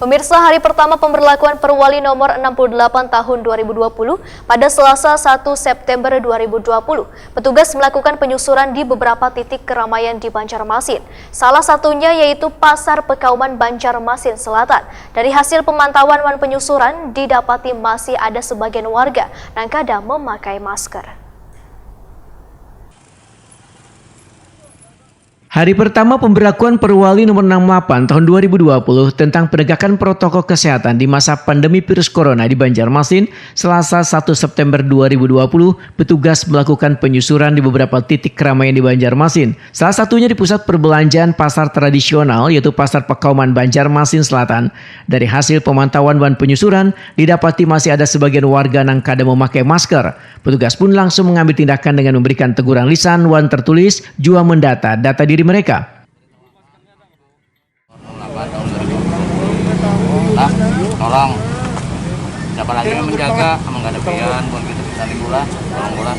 Pemirsa, hari pertama pemberlakuan Perwali nomor 68 tahun 2020 pada Selasa 1 September 2020, petugas melakukan penyusuran di beberapa titik keramaian di Banjarmasin. Salah satunya yaitu Pasar Pekauman Banjarmasin Selatan. Dari hasil pemantauan dan penyusuran, didapati masih ada sebagian warga yang kadang memakai masker. Hari pertama pemberlakuan Perwali nomor 68 tahun 2020 tentang penegakan protokol kesehatan di masa pandemi virus corona di Banjarmasin, Selasa 1 September 2020, petugas melakukan penyusuran di beberapa titik keramaian di Banjarmasin. Salah satunya di pusat perbelanjaan pasar tradisional yaitu Pasar Pekauman Banjarmasin Selatan. Dari hasil pemantauan dan penyusuran, didapati masih ada sebagian warga yang kadang memakai masker. Petugas pun langsung mengambil tindakan dengan memberikan teguran lisan wan tertulis jua mendata data diri mereka. Tolong siapa lagi yang menjaga emang gak ada pian buat gitu nanti tolong gula.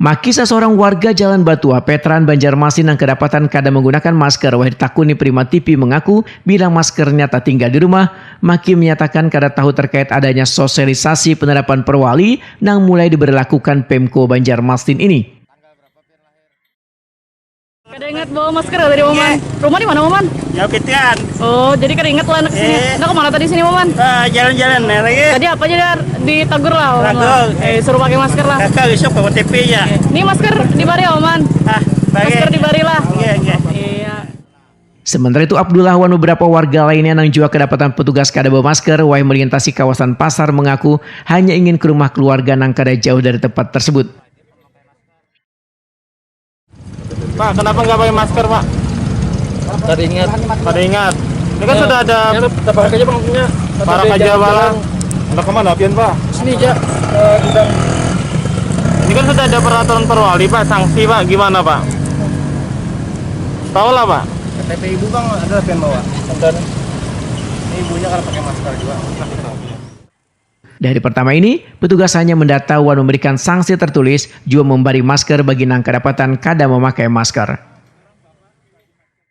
Maki seorang warga Jalan Batua, Petran, Banjarmasin yang kedapatan kadang menggunakan masker, Wahid Takuni Prima TV mengaku bila maskernya tak tinggal di rumah. Maki menyatakan kada tahu terkait adanya sosialisasi penerapan Perwali yang mulai diberlakukan Pemko Banjarmasin ini. Kada ingat bawa masker dari Maman. Rumah di mana Maman? Jauh ketian. Oh, jadi kada ingat lah anak sini. Nah, kemana tadi sini Maman? Jalan-jalan lagi. Tadi apa aja Dar? Ditegur lah Maman. Tegur. Suruh pakai masker lah. Kakak besok bawa TV ya. Ini masker di bari ya Maman? Masker di bari lah. Iya. Sementara itu Abdullah wan beberapa warga lainnya yang juga kedapatan petugas kada bawa masker wae melintasi kawasan pasar mengaku hanya ingin ke rumah keluarga nang kada jauh dari tempat tersebut. Pak, kenapa nggak pakai masker, Pak? Tadi ingat. Ini kan sudah ada Pakai aja bangkunya. para kerja barang. Udah kemana, Pian, Pak? Sini aja. Ini kan sudah ada peraturan Perwali, Pak. Sanksi, Pak. Gimana, Pak? Tahu lah, Pak. KTP ibu Bang ada Pian bawa. Dan ini ibunya kalau pakai masker juga. Dari pertama ini, petugas hanya mendata wan memberikan sanksi tertulis juga memberi masker bagi nang kedapatan kada memakai masker.